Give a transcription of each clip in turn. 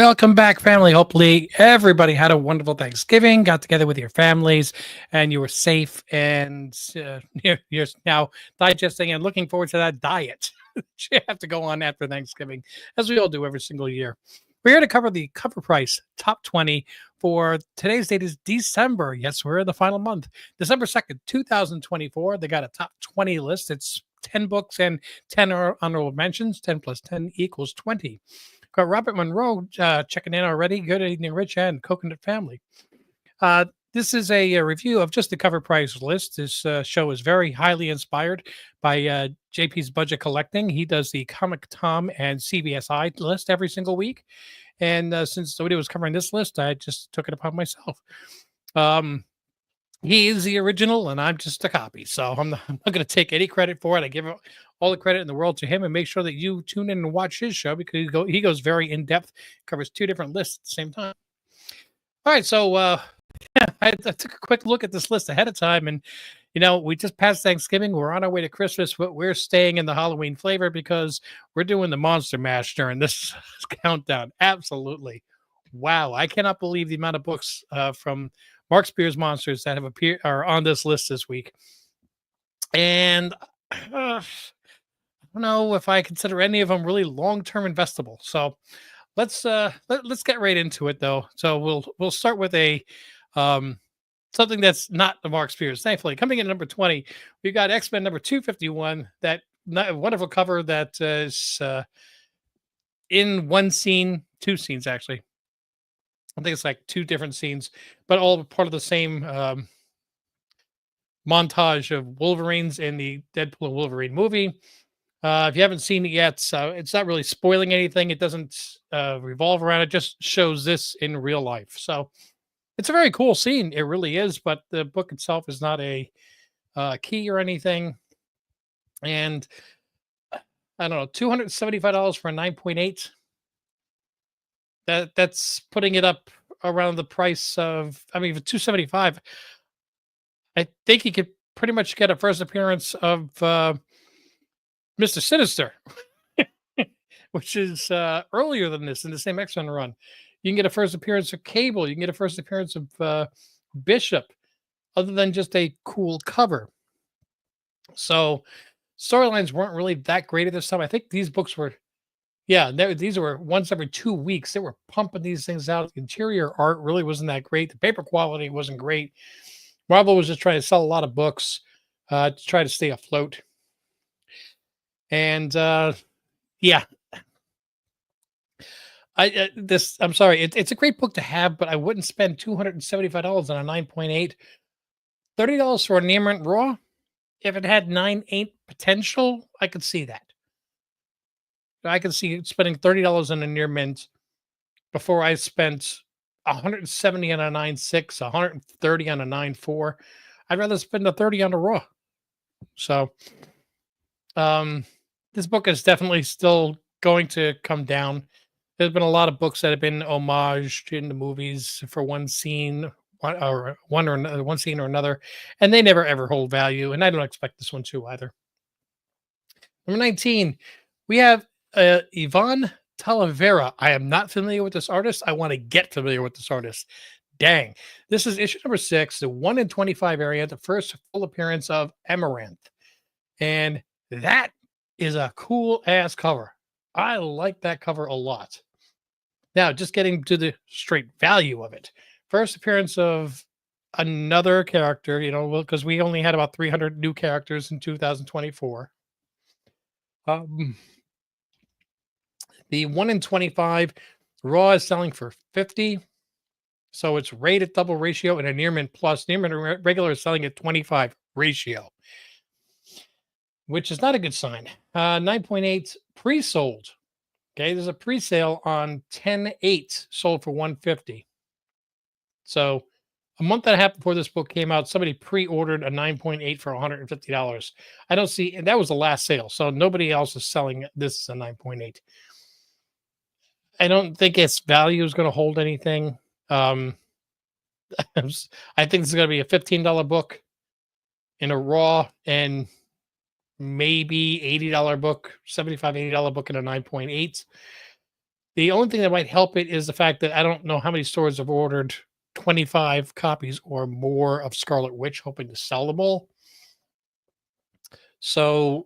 Welcome back, family. Hopefully, everybody had a wonderful Thanksgiving, got together with your families, and you were safe and you're now digesting and looking forward to that diet that you have to go on after Thanksgiving, as we all do every single year. We're here to cover the cover price top 20 for today's date is December. Yes, we're in the final month, December 2nd, 2024. They got a top 20 list. It's 10 books and 10 honorable mentions. 10 plus 10 equals 20. Got Robert Monroe checking in already. Good evening, Rich and Coconut Family. This is a review of just the cover price list. This show is very highly inspired by JP's Budget Collecting. He does the Comic Tom and CBSI list every single week. And since somebody was covering this list, I just took it upon myself. He is the original, and I'm just a copy. So I'm not going to take any credit for it. I give all the credit in the world to him, and make sure that you tune in and watch his show because he goes very in depth, covers two different lists at the same time. All right, so I took a quick look at this list ahead of time, and we just passed Thanksgiving. We're on our way to Christmas, but we're staying in the Halloween flavor because we're doing the Monster Mash during this countdown. Absolutely, wow! I cannot believe the amount of books from Mark Spears Monsters that have appeared are on this list this week, and I don't know if I consider any of them really long-term investable. So let's get right into it, though. So we'll start with a something that's not the Mark Spears. Thankfully, coming in at number 20, we got X-Men number 251. That wonderful cover that is in one scene, two scenes actually. I think it's like two different scenes, but all part of the same montage of Wolverines in the Deadpool and Wolverine movie. If you haven't seen it yet, so it's not really spoiling anything. It doesn't revolve around it. Just shows this in real life. So it's a very cool scene. It really is. But the book itself is not a key or anything. And I don't know, $275 for a 9.8. That's putting it up around the price of, I mean, for 275. I think you could pretty much get a first appearance of Mr. Sinister, which is earlier than this in the same X-Men run. You can get a first appearance of Cable. You can get a first appearance of Bishop, other than just a cool cover. So storylines weren't really that great at this time. I think these books were, these were once every 2 weeks. They were pumping these things out. The interior art really wasn't that great. The paper quality wasn't great. Marvel was just trying to sell a lot of books to try to stay afloat. And I'm sorry, it's a great book to have, but I wouldn't spend $275 on a 9.8. $30 for a near mint raw. If it had 9.8 potential, I could see that. I could see spending $30 on a near mint before I spent $170 on a 9.6, $130 on a 9.4. I'd rather spend the $30 on a raw. So this book is definitely still going to come down. There's been a lot of books that have been homaged in the movies for one scene, one scene or another, and they never ever hold value. And I don't expect this one to either. Number 19, we have Yvonne Talavera. I am not familiar with this artist. I want to get familiar with this artist. Dang. This is issue number 6, the 1 in 25 variant, the first full appearance of Amaranth. And that is a cool ass cover. I like that cover a lot. Now, just getting to the straight value of it. First appearance of another character, because we only had about 300 new characters in 2024. The 1 in 25 raw is selling for 50. So it's rated double ratio and a near mint plus. Near mint regular is selling at 25 ratio, which is not a good sign. 9.8 pre-sold. Okay, there's a pre-sale on 10/8 sold for $150. So a month and a half before this book came out, somebody pre-ordered a 9.8 for $150. I don't see, and that was the last sale. So nobody else is selling this as a 9.8. I don't think its value is going to hold anything. I think this is going to be a $15 book in a raw and maybe $80 book, $75, $80 book in a 9.8. The only thing that might help it is the fact that I don't know how many stores have ordered 25 copies or more of Scarlet Witch, hoping to sell them all. So,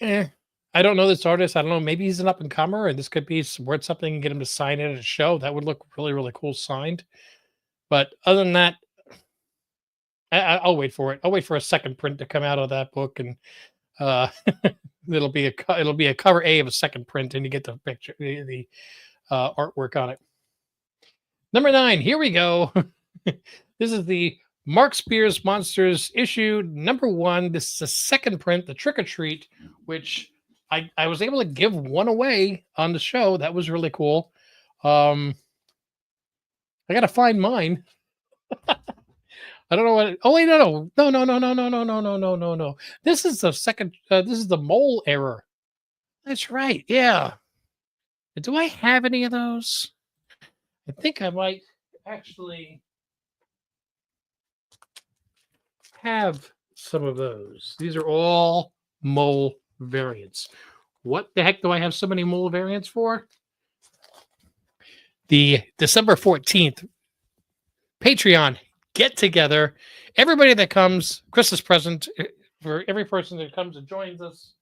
eh, I don't know this artist. I don't know. Maybe he's an up and comer, and this could be worth something and get him to sign it at a show. That would look really, really cool signed. But other than that, I'll wait for it. I'll wait for a second print to come out of that book, and uh, it'll be a cover A of a second print, and you get the picture, the artwork on it. Number 9. Here we go. This is the Mark Spears Monsters issue number 1. This is a second print, the Trick or Treat, which I was able to give one away on the show. That was really cool. I gotta find mine. I don't know what. Oh wait, no. This is the second. This is the mole error. That's right. Yeah. Do I have any of those? I think I might actually have some of those. These are all mole variants. What the heck do I have so many mole variants for? The December 14th Patreon get together. Everybody that comes, Christmas present for every person that comes and joins us,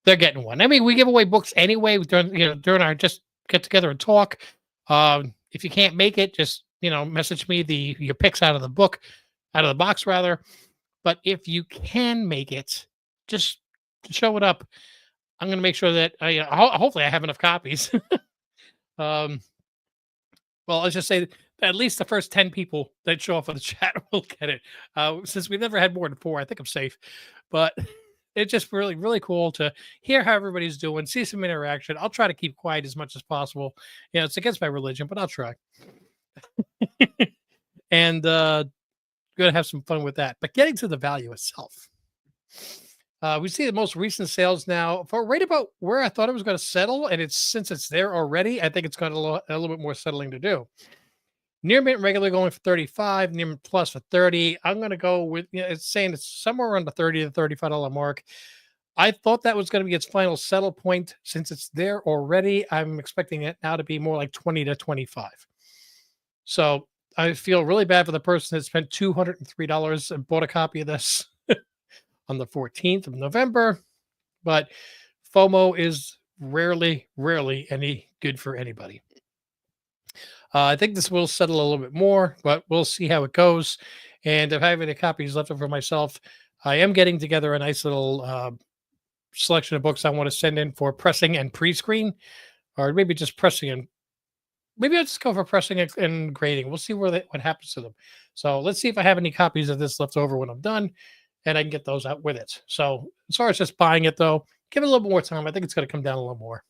they're getting one. I mean, we give away books anyway during our just get together and talk. If you can't make it, just message me your picks out of the box rather. But if you can make it, just show it up. I'm going to make sure that hopefully I have enough copies. Well, let's just say at least the first 10 people that show up on the chat will get it. Since we've never had more than 4, I think I'm safe. But it's just really, really cool to hear how everybody's doing, see some interaction. I'll try to keep quiet as much as possible. It's against my religion, but I'll try. And going to have some fun with that. But getting to the value itself. We see the most recent sales now for right about where I thought it was going to settle. And since it's there already, I think it's got a little bit more settling to do. Near mint regular going for 35, near mint plus for 30. I'm going to go with, it's saying it's somewhere around the 30 to $35 mark. I thought that was going to be its final settle point. Since it's there already, I'm expecting it now to be more like 20 to 25. So I feel really bad for the person that spent $203 and bought a copy of this on the 14th of November. But FOMO is rarely any good for anybody. I think this will settle a little bit more, but we'll see how it goes. And if I have any copies left over myself, I am getting together a nice little selection of books I want to send in for pressing and pre-screen, or maybe just pressing and maybe I'll just go for pressing and grading. We'll see what happens to them. So let's see if I have any copies of this left over when I'm done, and I can get those out with it. So as far as just buying it, though, give it a little more time. I think it's going to come down a little more.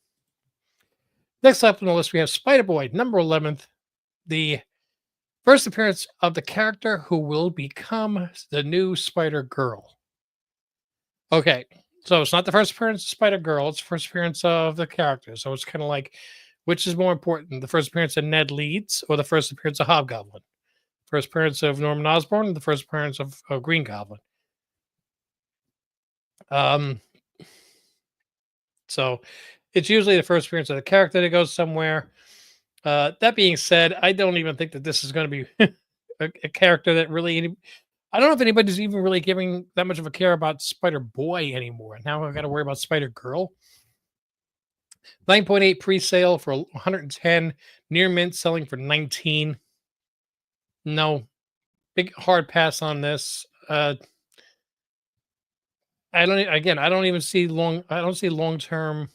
Next up on the list, we have Spider-Boy, number 11th, the first appearance of the character who will become the new Spider-Girl. Okay, so it's not the first appearance of Spider-Girl, it's the first appearance of the character. So it's kind of like, which is more important, the first appearance of Ned Leeds or the first appearance of Hobgoblin? First appearance of Norman Osborn and the first appearance of Green Goblin. So it's usually the first appearance of the character that goes somewhere. That being said, I don't even think that this is going to be a character that really. I don't know if anybody's even really giving that much of a care about Spider-Boy anymore. Now I've got to worry about Spider-Girl. 9.8 pre-sale for 110. Near mint selling for 19. No, big hard pass on this. I don't even see long-term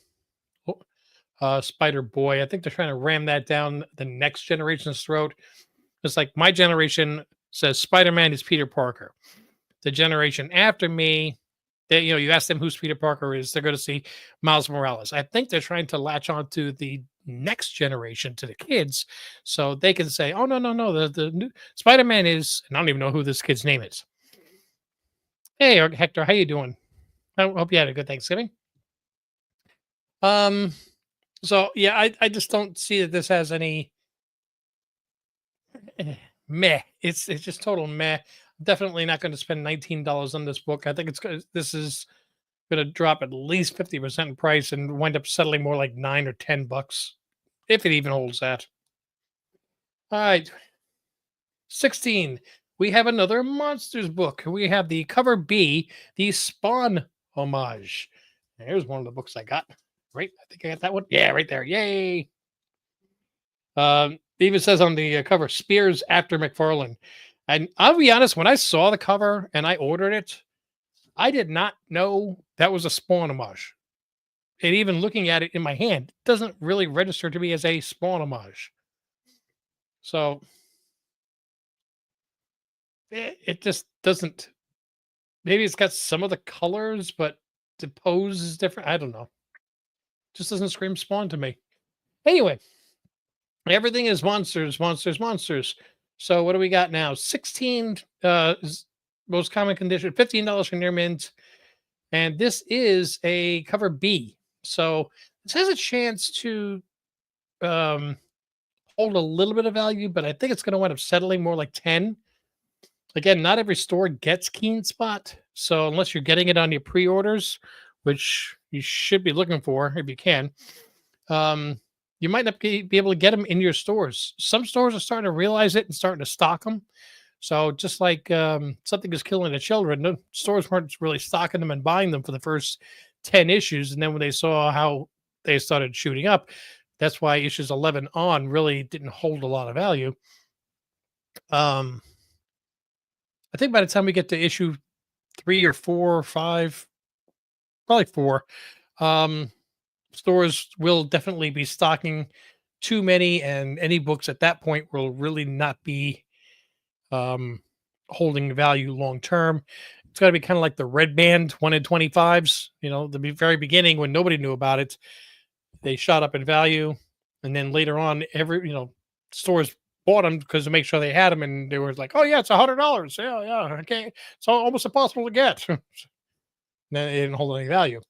Spider-Boy. I think they're trying to ram that down the next generation's throat. It's like my generation says Spider-Man is Peter Parker. The generation after me, you ask them who Peter Parker is, they're going to see Miles Morales. I think they're trying to latch on to the next generation, to the kids, so they can say, oh, no, the new Spider-Man is, and I don't even know who this kid's name is. Hey, Hector, how you doing? I hope you had a good Thanksgiving. So yeah, I just don't see that this has any meh. It's just total meh. I'm definitely not going to spend $19 on this book. I think this is Going to drop at least 50% in price and wind up settling more like 9 or 10 bucks, if it even holds that. All right, 16. We have another Monsters book. We have the cover B, the Spawn homage. There's one of the books I got. Right, I think I got that one. Yeah, right there. Yay! It even says on the cover, Spears after McFarlane. And I'll be honest, when I saw the cover and I ordered it, I did not know that was a Spawn homage. And even looking at it in my hand, it doesn't really register to me as a Spawn homage. So it just doesn't. Maybe it's got some of the colors, but the pose is different. I don't know. Just doesn't scream Spawn to me. Anyway, everything is monsters, monsters, monsters. So what do we got now? 16 most common condition, $15 for near mint. And this is a cover B. So this has a chance to um, hold a little bit of value, but I think it's going to wind up settling more like 10. Again, not every store gets Keen Spot. So unless you're getting it on your pre-orders, which you should be looking for if you can, you might not be able to get them in your stores. Some stores are starting to realize it and starting to stock them. So just like Something is Killing the Children, the stores weren't really stocking them and buying them for the first 10 issues. And then when they saw how they started shooting up, that's why issues 11 on really didn't hold a lot of value. I think by the time we get to issue 3 or 4 or 5, probably 4, stores will definitely be stocking too many, and any books at that point will really not be holding value long term. It's got to be kind of like the Red Band 1 in 25s. The very beginning when nobody knew about it, they shot up in value, and then later on, stores bought them because to make sure they had them, and they were like, "Oh yeah, it's $100. Yeah, okay, it's almost impossible to get." Then it didn't hold any value.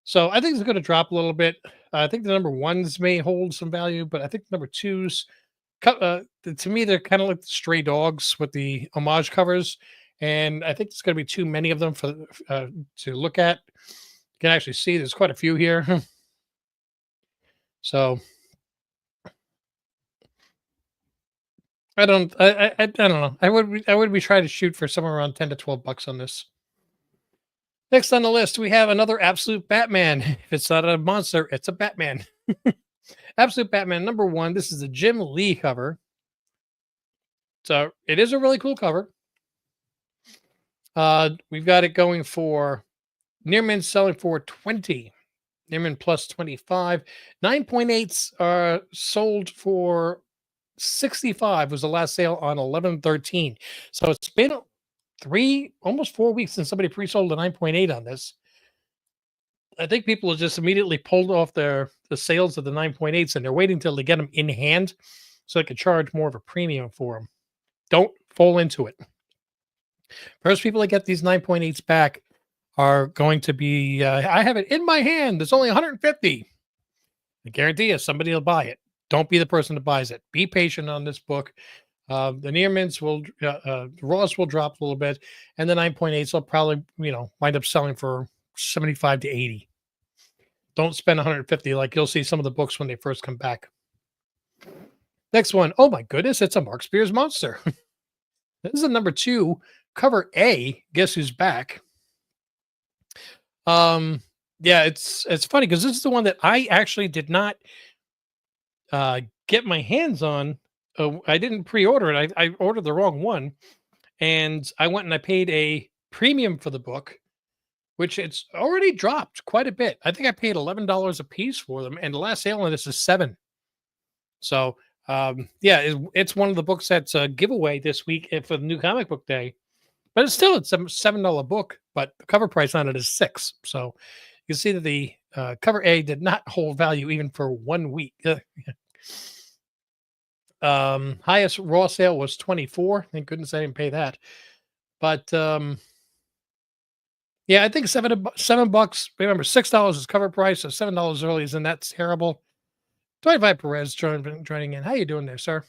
So I think it's going to drop a little bit. I think the number ones may hold some value, but I think the number twos, to me, they're kind of like the stray dogs with the homage covers, and I think there's going to be too many of them for to look at. You can actually see there's quite a few here. So I don't know. I would be trying to shoot for somewhere around 10 to 12 bucks on this. Next on the list, we have another Absolute Batman. If it's not a monster, it's a Batman. Absolute Batman number 1. This is a Jim Lee cover. So it is a really cool cover. We've got it going for near mint selling for 20. Near mint plus 25. 9.8s are sold for 65 was the last sale on 11/13. So it's been almost 4 weeks since somebody pre-sold a 9.8 on this. I think people have just immediately pulled off the sales of the 9.8s and they're waiting till they get them in hand so they can charge more of a premium for them. Don't fall into it. First people that get these 9.8s back are going to be, I have it in my hand. It's only 150. I guarantee you somebody will buy it. Don't be the person that buys it. Be patient on this book. The near mints will, raws will drop a little bit, and the 9.8s will probably, wind up selling for 75 to 80. Don't spend 150 like you'll see some of the books when they first come back. Next one. Oh my goodness, it's a Mark Spears monster. This is a number 2, cover A. Guess who's back? Yeah, it's funny because this is the one that I actually did not get my hands on. I didn't pre-order it. I ordered the wrong one, and I went and I paid a premium for the book, which it's already dropped quite a bit. I think I paid $11 a piece for them, and the last sale on this is $7. So, yeah, it's one of the books that's a giveaway this week for the new comic book day. But it's still a $7 book, but the cover price on it is $6. So you can see that the cover A did not hold value even for 1 week. Highest raw sale was 24. Thank goodness I didn't pay that. But yeah, I think $7. Remember, $6 is cover price, so $7 early isn't that terrible. 25 Perez joining in. How you doing there, sir?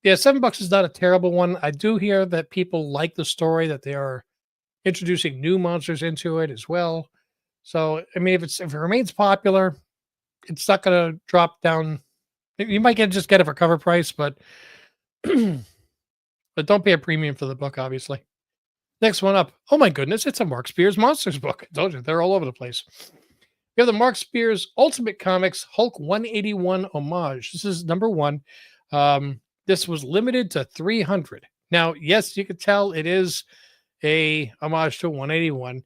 Yeah, $7 is not a terrible one. I do hear that people like the story, that they are introducing new monsters into it as well. So, I mean, if it remains popular, it's not going to drop down. You might get it for cover price, but but don't pay a premium for the book, obviously. Next one up. Oh my goodness, it's a Mark Spears Monsters book. I told you they're all over the place. We have the Mark Spears Ultimate Comics Hulk 181 homage. This is number one. This was limited to 300. Now, yes, you could tell it is a homage to 181,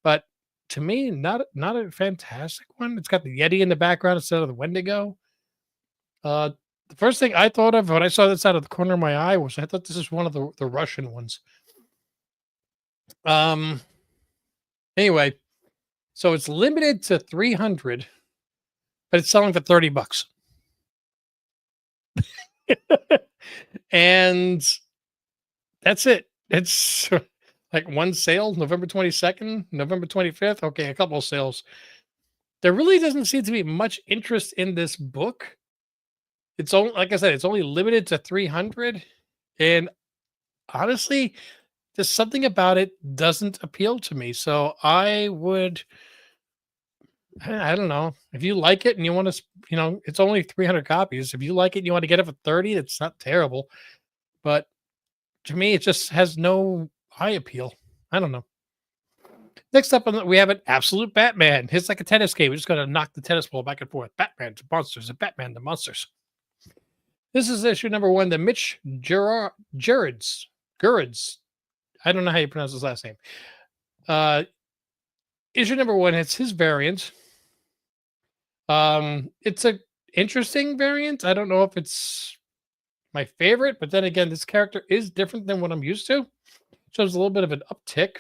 but to me, not a fantastic one. It's got the Yeti in the background instead of the Wendigo. The first thing I thought of when I saw this out of the corner of my eye was I thought this is one of the Russian ones. Um. Anyway, so it's limited to 300, but it's selling for $30. And that's it. It's like one sale, November 22nd, November 25th. Okay, a couple of sales. There really doesn't seem to be much interest in this book. It's only, like I said, it's only limited to 300. And honestly, there's something about it doesn't appeal to me. So I don't know. If you like it and you want to, it's only 300 copies. If you like it and you want to get it for 30, it's not terrible. But to me, it just has no eye appeal. I don't know. Next up, we have an absolute Batman. It's like a tennis game. We're just going to knock the tennis ball back and forth. Batman to monsters and Batman to monsters. This is issue number one, the Mitch Gerads. I don't know how you pronounce his last name. Issue number one, it's his variant. It's a interesting variant. I don't know if it's my favorite, but then again, this character is different than what I'm used to. Shows a little bit of an uptick.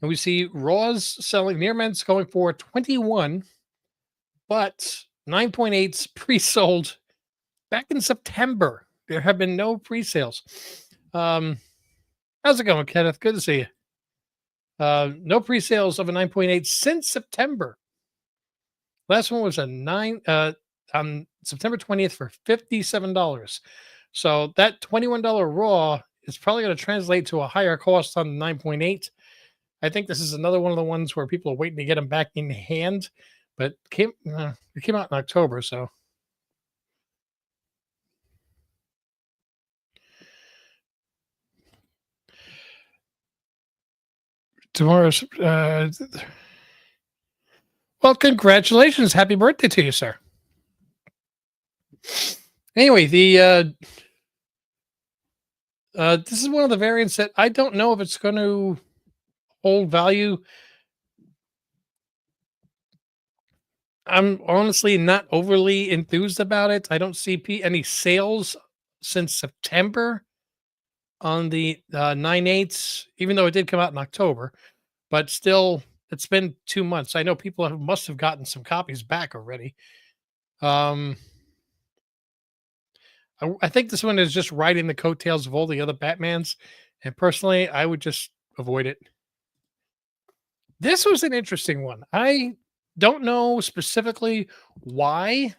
And we see Raws selling near men's going for 21, but 9.8s pre-sold back in September. There have been no pre-sales. How's it going, Kenneth? Good to see you. No pre-sales of a 9.8 since September. Last one was a 9 on September 20th for $57. So that $21 raw is probably going to translate to a higher cost on the 9.8. I think this is another one of the ones where people are waiting to get them back in hand, but it came out in October, so. Tomorrow's well, congratulations. Happy birthday to you, sir. Anyway, this is one of the variants that I don't know if it's going to hold value. I'm honestly not overly enthused about it. I don't see any sales since September on the 9/8s, even though it did come out in October, but still, it's been 2 months. I know people must have gotten some copies back already. I think this one is just riding the coattails of all the other Batmans, and personally, I would just avoid it. This was an interesting one. I don't know specifically why.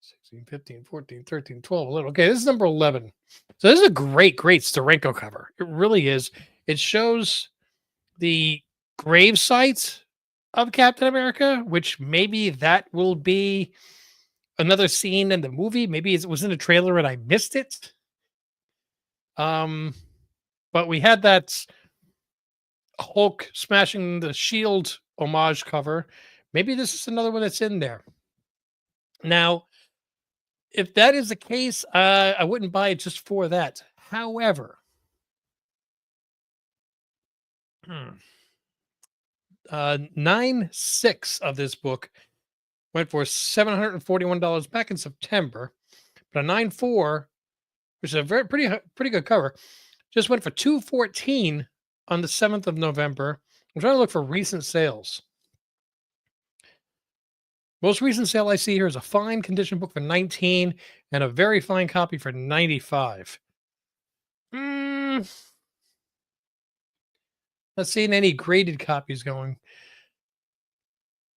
16, 15, 14, 13, 12, 11. Okay, this is number 11. So this is a great Steranko cover. It really is. It shows the grave sites of Captain America, which maybe that will be another scene in the movie. Maybe it was in a trailer and I missed it. But we had that Hulk smashing the shield homage cover. Maybe this is another one that's in there. Now, if that is the case, I wouldn't buy it just for that. However, 9/6 of this book went for $741 back in September, but a 9/4, which is a pretty good cover, just went for $214 on the 7th of November. I'm trying to look for recent sales. Most recent sale I see here is a fine condition book for $19 and a very fine copy for $95. Not seeing any graded copies going.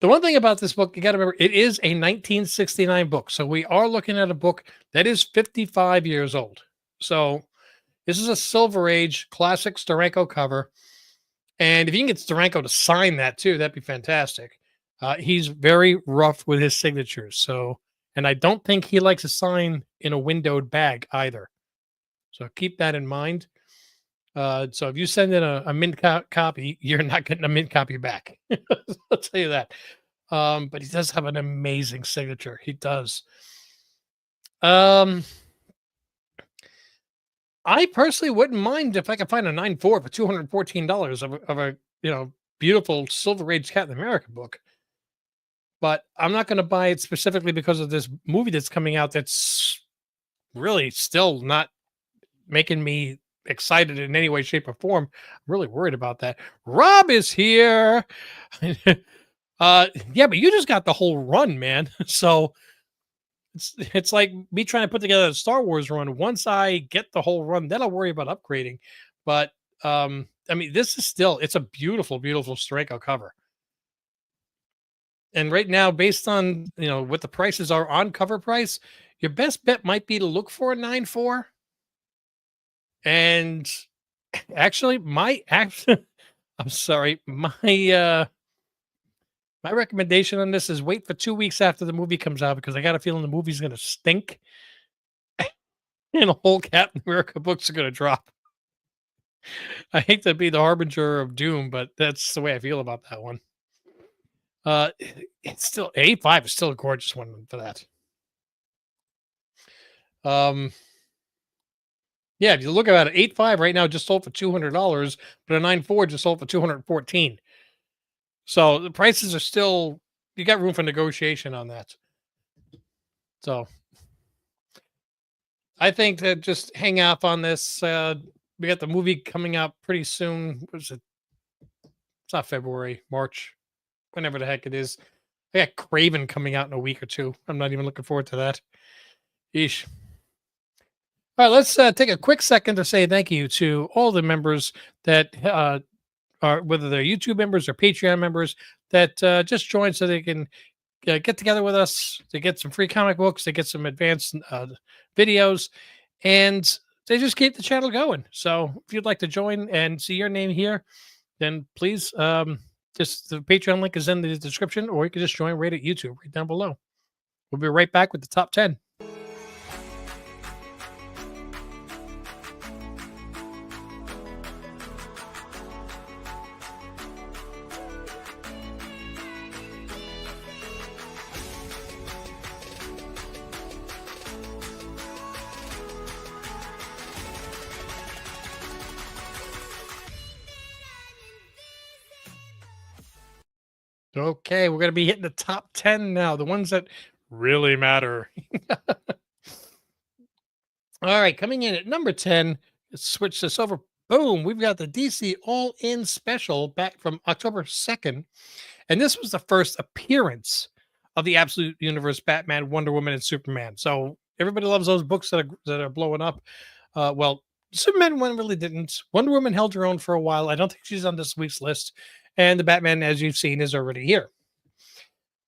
The one thing about this book, you got to remember, it is a 1969 book. So we are looking at a book that is 55 years old. So This is a Silver Age classic Steranko cover. And if you can get Steranko to sign that too, that'd be fantastic. He's very rough with his signatures. So, and I don't think he likes to sign in a windowed bag either. So keep that in mind. So if you send in a mint copy, you're not getting a mint copy back. I'll tell you that. But he does have an amazing signature. He does. Um, I personally wouldn't mind if I could find a 9.4 for $214 of a beautiful Silver Age Captain America book. But I'm not going to buy it specifically because of this movie that's coming out. That's really still not making me excited in any way, shape, or form. I'm really worried about that. Rob is here. Yeah, but you just got the whole run, man. So it's like me trying to put together a Star Wars run. Once I get the whole run, then I'll worry about upgrading. But I mean, this is still it's a beautiful, beautiful Steranko cover. And right now, based on what the prices are on CovrPrice, your best bet might be to look for a 9.4. And actually, I'm sorry, my recommendation on this is wait for 2 weeks after the movie comes out because I got a feeling the movie's going to stink and the whole Captain America books are going to drop. I hate to be the harbinger of doom, but that's the way I feel about that one. It's still 85 is still a gorgeous one for that. Yeah, if you look at it, 8.5 right now just sold for $200, but a 9.4 just sold for $214. So the prices are still, you got room for negotiation on that. So I think that just hang up on this. We got the movie coming out pretty soon. What is it? It's not February, March, whenever the heck it is. I got Craven coming out in a week or two. I'm not even looking forward to that. Yeesh. All right, let's take a quick second to say thank you to all the members that are, whether they're YouTube members or Patreon members, that just joined so they can get together with us to get some free comic books, to get some advanced videos, and they just keep the channel going. So if you'd like to join and see your name here, then please, just the Patreon link is in the description, or you can just join right at YouTube right down below. We'll be right back with the top 10. Okay, we're going to be hitting the top 10 now, the ones that really matter. All right, coming in at number 10, let's switch this over. Boom, we've got the DC All In Special back from October 2nd. And this was the first appearance of the Absolute Universe Batman, Wonder Woman, and Superman. So everybody loves those books that are blowing up. Well, Superman one really didn't. Wonder Woman held her own for a while. I don't think she's on this week's list. And the Batman, as you've seen, is already here.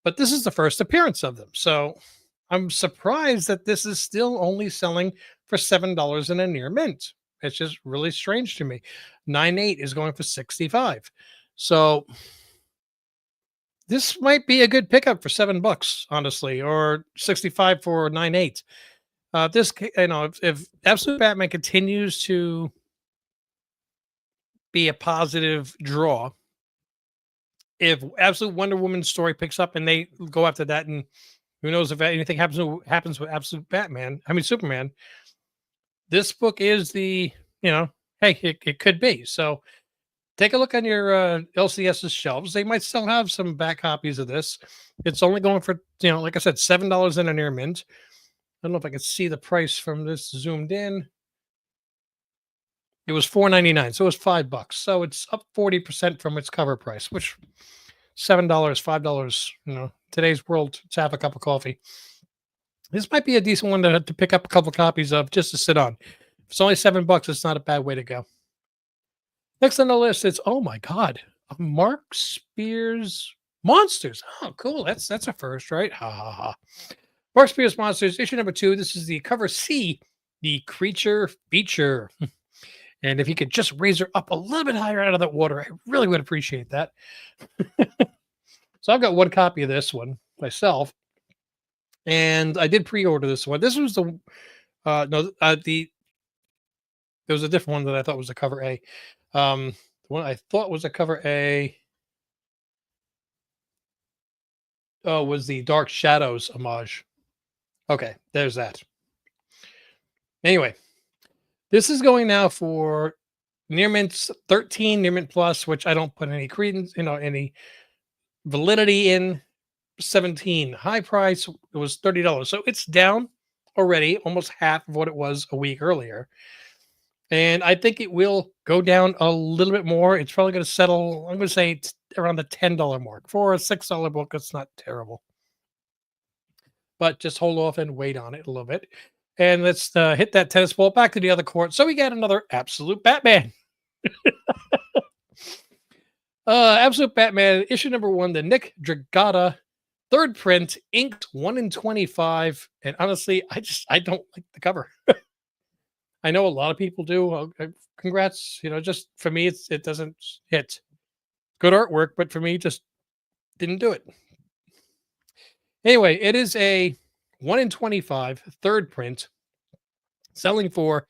But this is the first appearance of them. So I'm surprised that this is still only selling for $7 in a near mint. It's just really strange to me. 9.8 is going for 65. So this might be a good pickup for $7, honestly, or 65 for 9.8. This, if Absolute Batman continues to be a positive draw, if Absolute Wonder Woman story picks up and they go after that, and who knows if anything happens with Absolute Superman, this book is the, hey, it could be. So take a look on your LCS's shelves. They might still have some back copies of this. It's only going for, like I said, $7 in a near mint. I don't know if I can see the price from this zoomed in. It was $4.99, so it was $5. So it's up 40% from its cover price, which $7, $5. Today's world, it's half a cup of coffee. This might be a decent one to pick up a couple copies of just to sit on. If it's only $7, it's not a bad way to go. Next on the list, it's oh my god, Mark Spears Monsters. Oh, cool. That's a first, right? Ha ha ha. Mark Spears Monsters, issue number 2. This is the cover C, the creature feature. And if he could just raise her up a little bit higher out of that water, I really would appreciate that. So I've got one copy of this one myself, and I did pre-order this one. This was the no the there was a different one that I thought was a cover A. The one I thought was a cover A was the Dark Shadows homage. Okay, there's that. Anyway, this is going now for Near Mint's 13, Near Mint Plus, which I don't put any credence, any validity in. 17 high price. It was $30, so it's down already, almost half of what it was a week earlier. And I think it will go down a little bit more. It's probably going to settle, I'm going to say it's around the $10 mark. For a $6 book, it's not terrible. But just hold off and wait on it a little bit. And let's hit that tennis ball back to the other court. So we got another Absolute Batman. Absolute Batman, issue number 1, the Nick Dragotta third print, inked 1 in 25. And honestly, I don't like the cover. I know a lot of people do. Congrats. Just for me, it doesn't hit. Good artwork, but for me, just didn't do it. Anyway, it is a 1 in 25 third print, selling for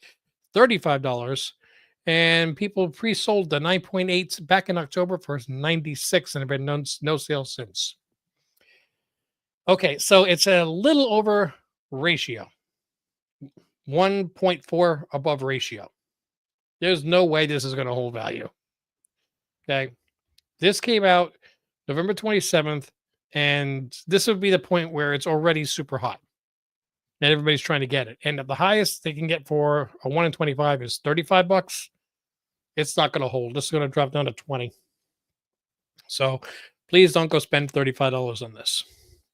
$35. And people pre-sold the 9.8s back in October for $96 and have been no sales since. Okay, so it's a little over ratio. 1.4 above ratio. There's no way this is going to hold value. Okay. This came out November 27th, and this would be the point where it's already super hot. And everybody's trying to get it. And the highest they can get for a 1 in 25 is $35. It's not going to hold. This is going to drop down to 20. So please don't go spend $35 on this.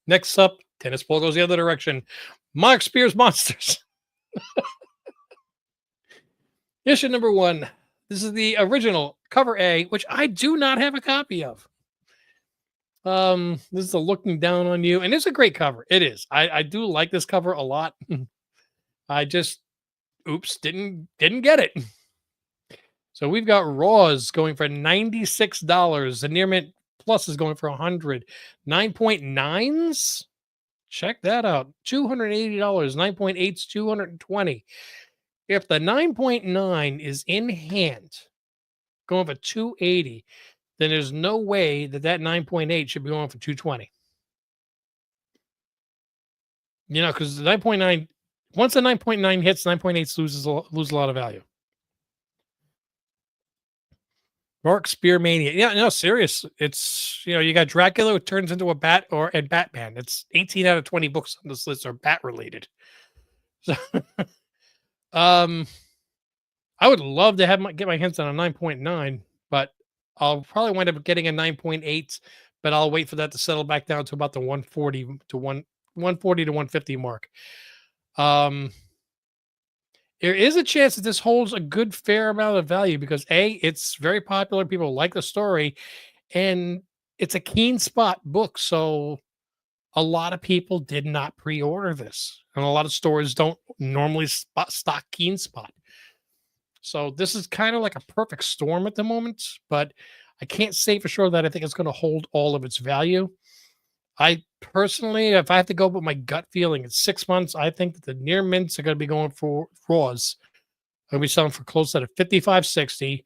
Next up, tennis ball goes the other direction. Mark Spears Monsters. Issue number 1. This is the original cover A, which I do not have a copy of. This is a Looking Down on You, and it's a great cover. It is. I do like this cover a lot. I just, didn't get it. So we've got Raws going for $96. The Near Mint Plus is going for $100. 9.9s? Check that out. $280. 9.8s, $220. If the 9.9 is in hand, going for $280, then there's no way that 9.8 should be going for $220. Because the 9.9, once the 9.9 hits, 9.8 lose a lot of value. Mark Spear Mania. Yeah, no, serious. It's, you got Dracula who turns into a bat and Batman. It's 18 out of 20 books on this list are bat related. So, I would love to get my hands on a 9.9, but I'll probably wind up getting a 9.8, but I'll wait for that to settle back down to about the 140 to 150 mark. There is a chance that this holds a good fair amount of value because it's very popular. People like the story, and it's a Keen Spot book. So a lot of people did not pre-order this, and a lot of stores don't normally stock Keen Spot. So this is kind of like a perfect storm at the moment, but I can't say for sure that I think it's going to hold all of its value. I personally, if I have to go with my gut feeling, it's 6 months. I think that the Near Mints are going to be going for Raws. They're going to be selling for close to $55.60.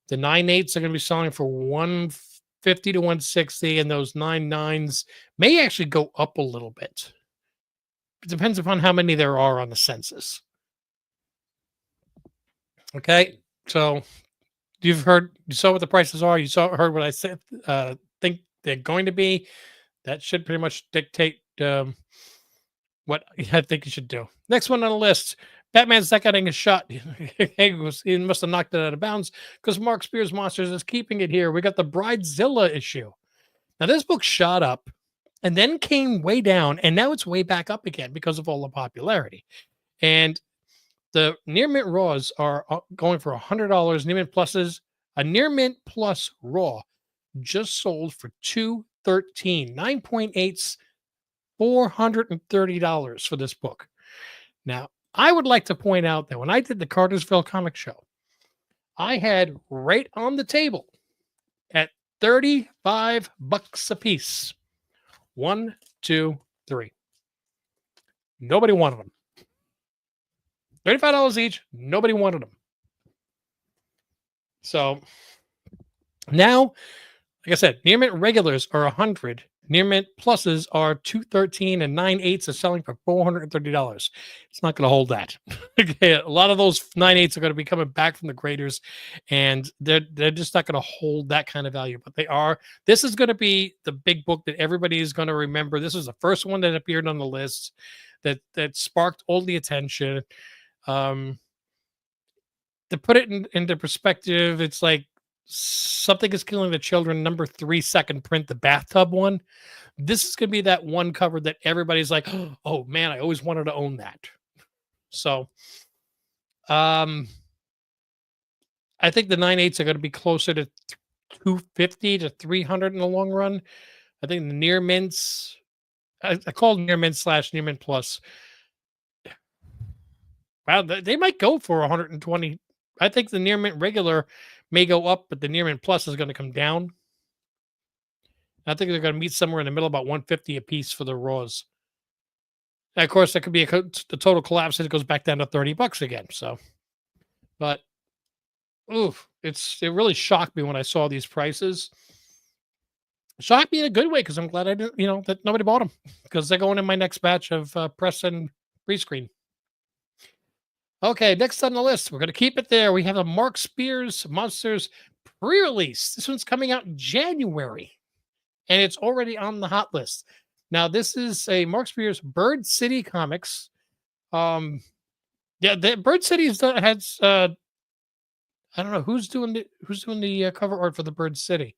The 9.8s are going to be selling for $150 to $160, and those 9.9s may actually go up a little bit. It depends upon how many there are on the census. Okay, so you saw what the prices are. Heard what I said. Think they're going to be. That should pretty much dictate what I think you should do. Next one on the list, Batman's not getting a shot. He must have knocked it out of bounds because Mark Spears Monsters is keeping it here. We got the Bridezilla issue. Now, this book shot up and then came way down, and now it's way back up again because of all the popularity. And the Near Mint Raws are going for $100. Near Mint Pluses, a Near Mint Plus Raw just sold for $213. 9.8s, $430 for this book. Now, I would like to point out that when I did the Cartersville Comic Show, I had right on the table at $35 a piece. 1, 2, 3. Nobody wanted them. $35 each. Nobody wanted them. So now, like I said, near mint regulars are 100. Near mint pluses are 213 and 9/8 are selling for $430. It's not going to hold that. Okay, a lot of those 9/8 are going to be coming back from the graders, and they're just not going to hold that kind of value. But they are. This is going to be the big book that everybody is going to remember. This was the first one that appeared on the list that sparked all the attention. Um, to put it into perspective, it's like Something is Killing the Children, number 3, second print, the bathtub one. This is going to be that one cover that everybody's like, oh man, I always wanted to own that. So, um, I think the 9/8 are going to be closer to 250 to 300 in the long run. I think the near mints, I call near mint slash near mint plus. Wow, they might go for 120. I think the near mint regular may go up, but the near mint plus is going to come down. I think they're going to meet somewhere in the middle, about 150 a piece for the raws. And of course, that could be the total collapse, and it goes back down to $30 again. So, but oof, it really shocked me when I saw these prices. Shocked me in a good way because I'm glad I didn't, that nobody bought them because they're going in my next batch of press and pre-screen. Okay, next on the list, we're going to keep it there. We have a Mark Spears Monsters pre-release. This one's coming out in January, and it's already on the hot list. Now, this is a Mark Spears Bird City Comics. Yeah, the Bird City has I don't know who's doing the cover art for the Bird City.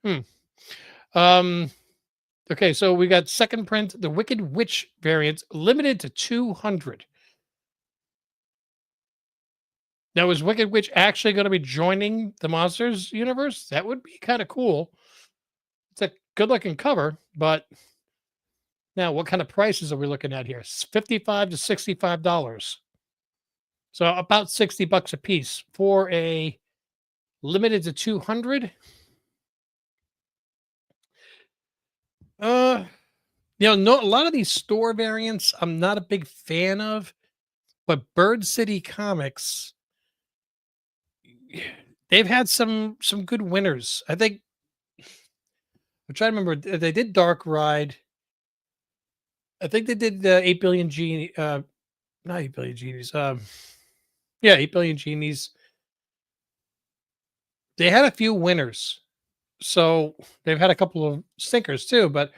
Okay, so we got second print, the Wicked Witch variant, limited to 200. Now, is Wicked Witch actually going to be joining the Monsters universe? That would be kind of cool. It's a good-looking cover, but now what kind of prices are we looking at here? $55 to $65. So about $60 a piece for a limited to 200. A lot of these store variants I'm not a big fan of, but Bird City Comics, they've had some good winners. I think I'm trying to remember. They did Dark Ride. I think they did 8 billion genie. Not 8 billion genies. Yeah, 8 billion genies. They had a few winners, so they've had a couple of stinkers too. But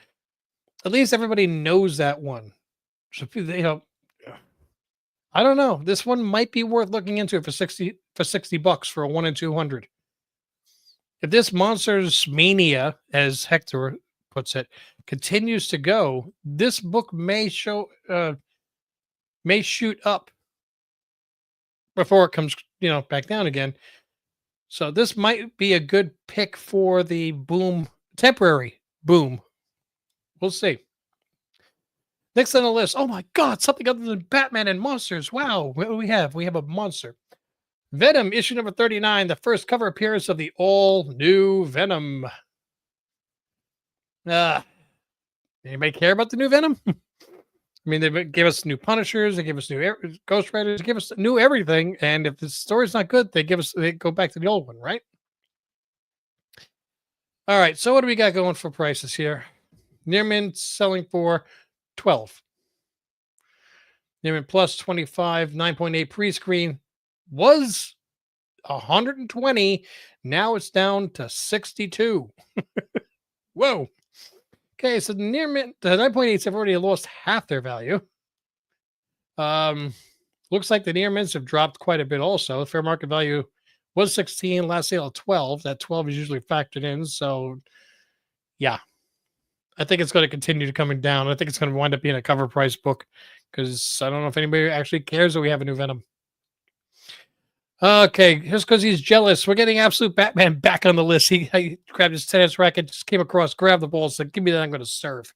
at least everybody knows that one. So I don't know. This one might be worth looking into for $60 for a 1 in 200. If this Monsters Mania, as Hector puts it, continues to go, this book may shoot up before it comes, back down again. So this might be a good pick for the temporary boom. We'll see. Next on the list, oh my God, something other than Batman and monsters. Wow, what do we have? We have a monster. Venom, issue number 39, the first cover appearance of the all-new Venom. Anybody care about the new Venom? I mean, they gave us new Punishers, they gave us new Ghost Riders, they give us new everything, and if the story's not good, they go back to the old one, right? All right, so what do we got going for prices here? Near mint selling for 12. Near mint plus 25, 9.8 pre-screen was 120. Now it's down to 62. Whoa. Okay, so the near mint, the 9.8s have already lost half their value. Looks like the near mints have dropped quite a bit also. Fair market value was 16, last sale 12. That 12 is usually factored in. So, yeah, I think it's going to continue to coming down. I think it's going to wind up being a cover price book because I don't know if anybody actually cares that we have a new Venom. Okay, just because he's jealous, we're getting Absolute Batman back on the list. He grabbed his tennis racket, just came across, grabbed the ball, said, "Give me that, I'm going to serve."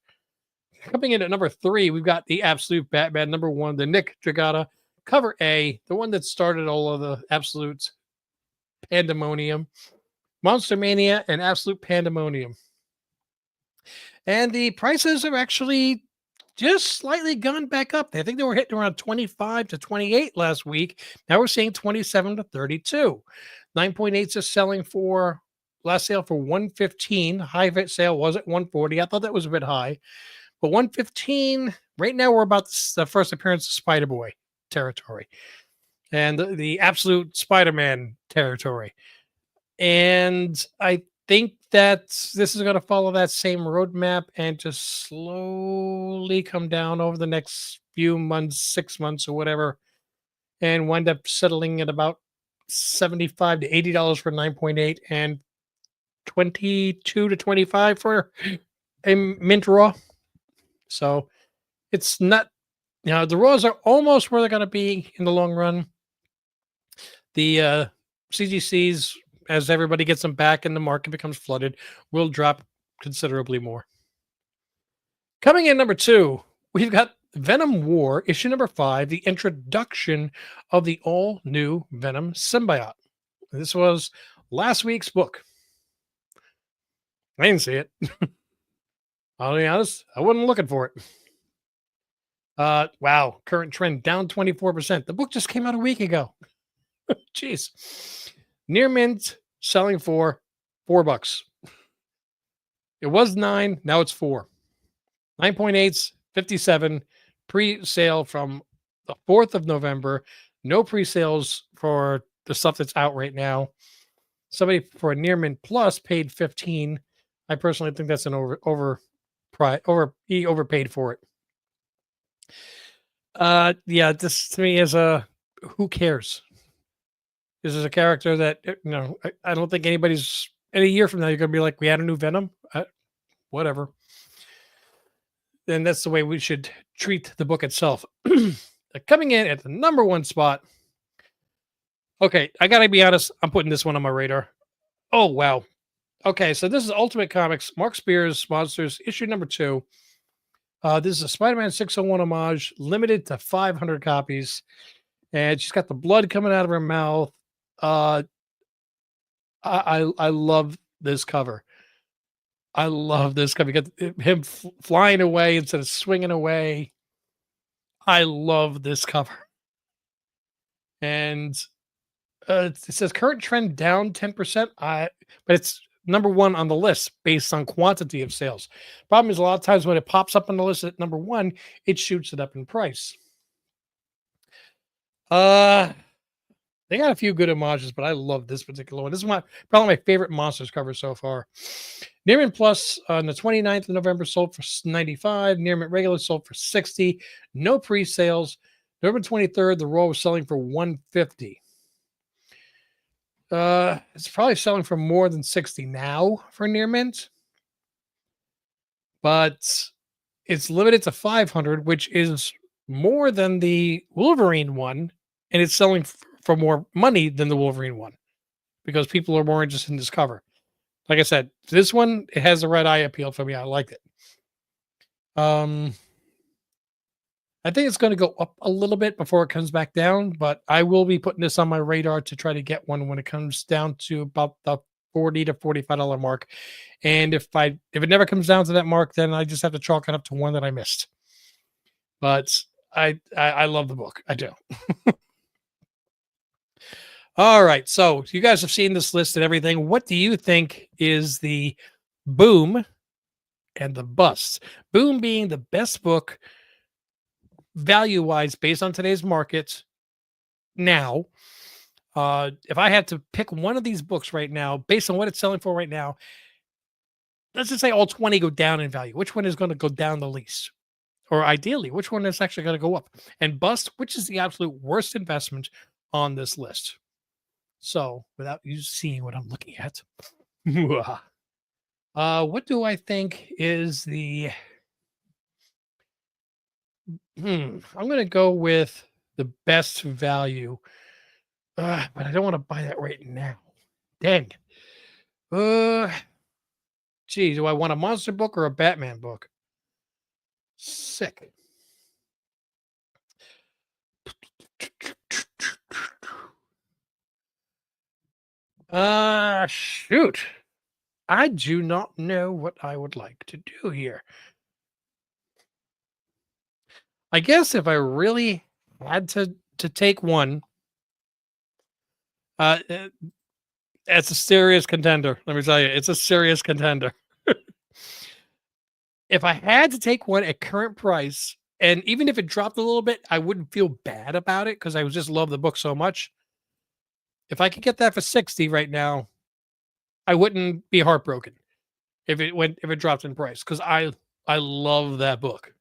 Coming in at number 3, we've got the Absolute Batman. Number 1, the Nick Dragata cover A, the one that started all of the absolute pandemonium, Monster Mania and Absolute Pandemonium. And the prices have actually just slightly gone back up. I think they were hitting around 25 to 28 last week. Now we're seeing 27 to 32. 9.8s is selling for last sale for 115. High fit sale was at 140. I thought that was a bit high, but 115 right now we're about the first appearance of Spider Boy territory and the absolute Spider-Man territory. And I think that this is going to follow that same roadmap and just slowly come down over the next few months, 6 months or whatever, and wind up settling at about 75 to $80 for 9.8 and 22 to 25 for a mint raw. So it's not, the raws are almost where they're going to be in the long run. The CGCs, as everybody gets them back and the market becomes flooded, will drop considerably more. Coming in number 2, we've got Venom War, issue number 5, the introduction of the all-new Venom symbiote. This was last week's book. I didn't see it. I'll be honest, I wasn't looking for it. Wow, current trend down 24%. The book just came out a week ago. Jeez. Near mint selling for $4. It was 9, now it's 4. 9.8s, 57. Pre-sale from the 4th of November. No pre-sales for the stuff that's out right now. Somebody for a near mint plus paid 15. I personally think that's an he overpaid for it. Yeah, this to me is who cares? This is a character that I don't think anybody's in a year from now you're going to be like, we had a new Venom. Whatever. And that's the way we should treat the book itself. Coming in at the number 1 spot. Okay, I gotta be honest. I'm putting this one on my radar. Oh wow. Okay, so this is Ultimate Comics, Mark Spears Monsters, issue number 2. This is a Spider-Man 601 homage, limited to 500 copies, and she's got the blood coming out of her mouth. I love this cover. I love this cover because him flying away instead of swinging away. I love this cover, and it says current trend down 10%. But it's number 1 on the list based on quantity of sales. Problem is, a lot of times when it pops up on the list at number 1, it shoots it up in price. They got a few good homages, but I love this particular one. This is probably my favorite Monsters cover so far. Near Mint Plus on the 29th of November sold for 95. Near Mint Regular sold for 60. No pre-sales. November 23rd, the Raw was selling for 150. It's probably selling for more than 60 now for Near Mint, but it's limited to 500, which is more than the Wolverine one, and it's selling for more money than the Wolverine one because people are more interested in this cover. Like I said, this one, it has the red eye appeal for me. I liked it. I think it's going to go up a little bit before it comes back down, but I will be putting this on my radar to try to get one when it comes down to about the $40 to $45 mark. And if it never comes down to that mark, then I just have to chalk it up to one that I missed. But I love the book. I do. All right. So you guys have seen this list and everything. What do you think is the boom and the bust? Boom being the best book value-wise based on today's market now. If I had to pick one of these books right now, based on what it's selling for right now, let's just say all 20 go down in value. Which one is going to go down the least? Or ideally, which one is actually going to go up? And bust, which is the absolute worst investment on this list? So, without you seeing what I'm looking at, what do I think is the... I'm going to go with the best value. But I don't want to buy that right now. Dang. Geez, do I want a monster book or a Batman book? Sick. Shoot. I do not know what I would like to do here. I guess if I really had to take one, uh, uh, it's a serious contender. Let me tell you, it's a serious contender. If I had to take one at current price, and even if it dropped a little bit, I wouldn't feel bad about it because I would just love the book so much. If I could get that for 60 right now, I wouldn't be heartbroken if it dropped in price because I love that book.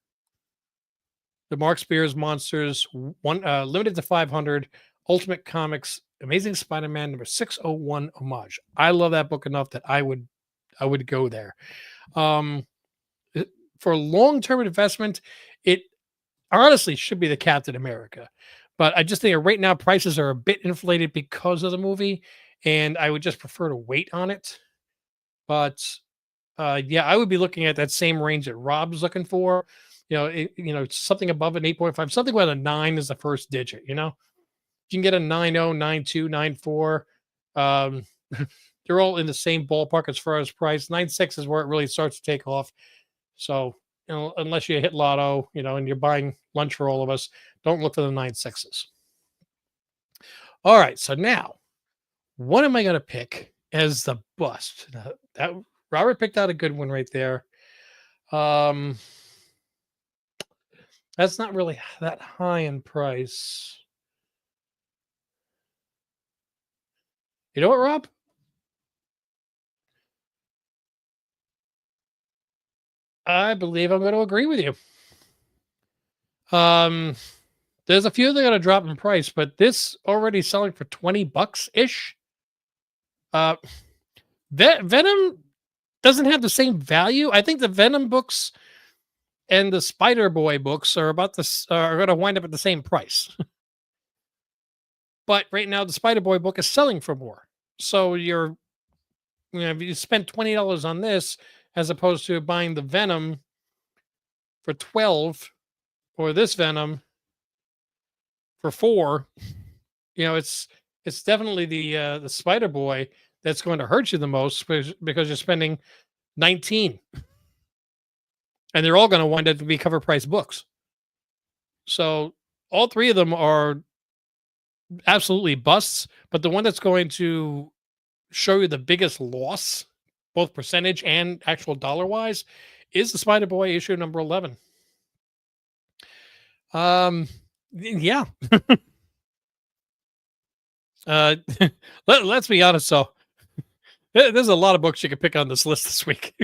The Mark Spears Monsters one limited to 500 Ultimate Comics Amazing Spider-Man number 601 homage. I love that book enough that I would go there. Um, for long-term investment, it honestly should be the Captain America. But I just think right now prices are a bit inflated because of the movie, and I would just prefer to wait on it. But yeah, I would be looking at that same range that Rob's looking for. Something above an 8.5, something where the 9 is the first digit. You can get a 9.0, 9.2, 9.4. Um, they're all in the same ballpark as far as price. 9.6 is where it really starts to take off. So, unless you hit lotto, and you're buying lunch for all of us, don't look for the 9.6s. All right. So now, what am I going to pick as the bust? That Robert picked out a good one right there. Um, that's not really that high in price. You know what, Rob? I believe I'm going to agree with you. Um, there's a few that are going to drop in price, but this already selling for $20 ish. Venom doesn't have the same value. I think the Venom books and the Spider Boy books are about this are going to wind up at the same price. But right now, the Spider Boy book is selling for more. So if you spend $20 on this as opposed to buying the Venom for 12 or this Venom for 4, it's definitely the Spider Boy that's going to hurt you the most because you're spending 19, and they're all going to wind up to be cover price books. So all three of them are absolutely busts, but the one that's going to show you the biggest loss, both percentage and actual dollar wise, is the Spider Boy issue number 11. Yeah. Let's be honest. So there's a lot of books you can pick on this list this week.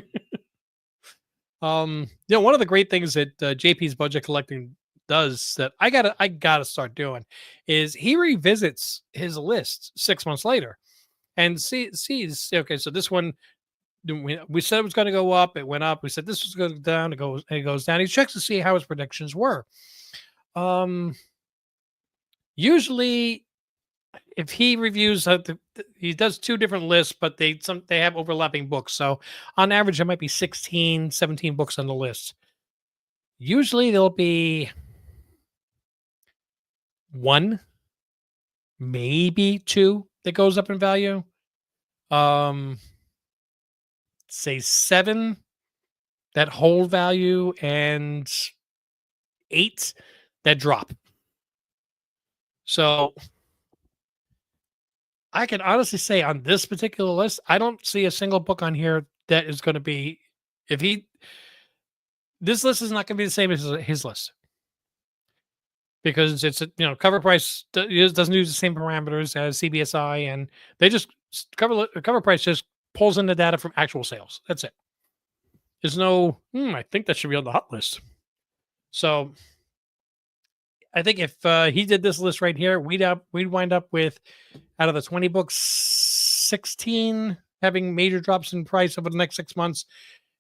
One of the great things that JP's Budget Collecting does that I gotta start doing is he revisits his list 6 months later and sees, okay, so this one we said it was going to go up, it went up. We said this was going to go down, it goes down. He checks to see how his predictions were. Usually, if he reviews, he does 2 different lists, but they have overlapping books. So on average, there might be 16, 17 books on the list. Usually, there'll be 1, maybe 2 that goes up in value. Say 7 that hold value and 8 that drop. So I can honestly say on this particular list, I don't see a single book on here that is going to be, this list is not going to be the same as his list because it's CovrPrice doesn't use the same parameters as CBSI, and they just CovrPrice just pulls in the data from actual sales. That's it. There's no, I think that should be on the hot list. So I think if he did this list right here, we'd wind up with, out of the 20 books, 16 having major drops in price over the next 6 months,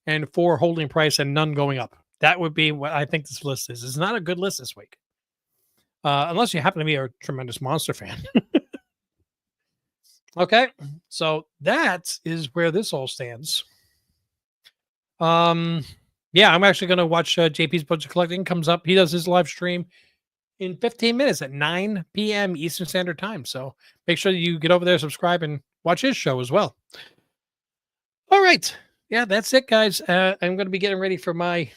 and 4 holding price and none going up. That would be what I think this list is. It's not a good list this week, unless you happen to be a tremendous monster fan. Okay, so that is where this all stands. Yeah, I'm actually going to watch JP's Budget Collecting. Comes up. He does his live stream in 15 minutes at 9 p.m. Eastern Standard Time. So make sure you get over there, subscribe, and watch his show as well. All right. Yeah, that's it, guys. I'm going to be getting ready for my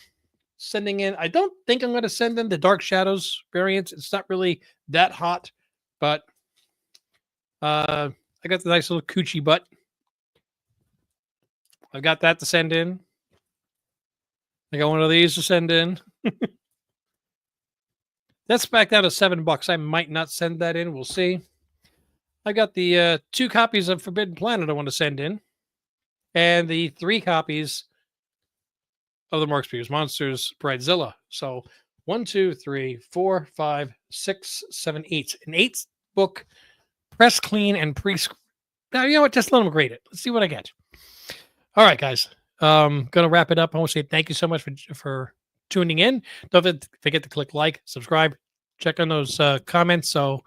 sending in. I don't think I'm going to send in the Dark Shadows variant. It's not really that hot, but I got the nice little coochie butt. I've got that to send in. I got one of these to send in. That's back down to $7. I might not send that in. We'll see. I got the 2 copies of Forbidden Planet I want to send in, and the 3 copies of the Mark Spears Monsters Bridezilla. So 1, 2, 3, 4, 5, 6, 7, 8. An 8th book, press clean and pre. Now, you know what? Just let them grade it. Let's see what I get. All right, guys. Gonna wrap it up. I want to say thank you so much for tuning in. Don't forget to click like, subscribe, check on those comments. So,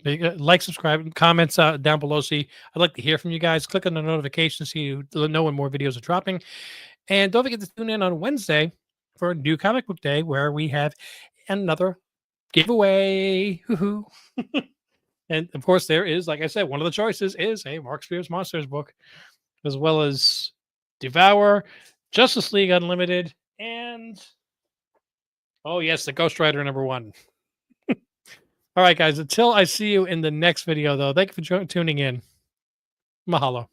like, subscribe, comments down below. See, I'd like to hear from you guys. Click on the notifications so you know when more videos are dropping. And don't forget to tune in on Wednesday for a new comic book day where we have another giveaway. Hoo-hoo. And of course, there is, like I said, one of the choices is a Mark Spears Monsters book, as well as Devour, Justice League Unlimited, and oh yes, the Ghost Rider #1. All right, guys. Until I see you in the next video, though, thank you for tuning in. Mahalo.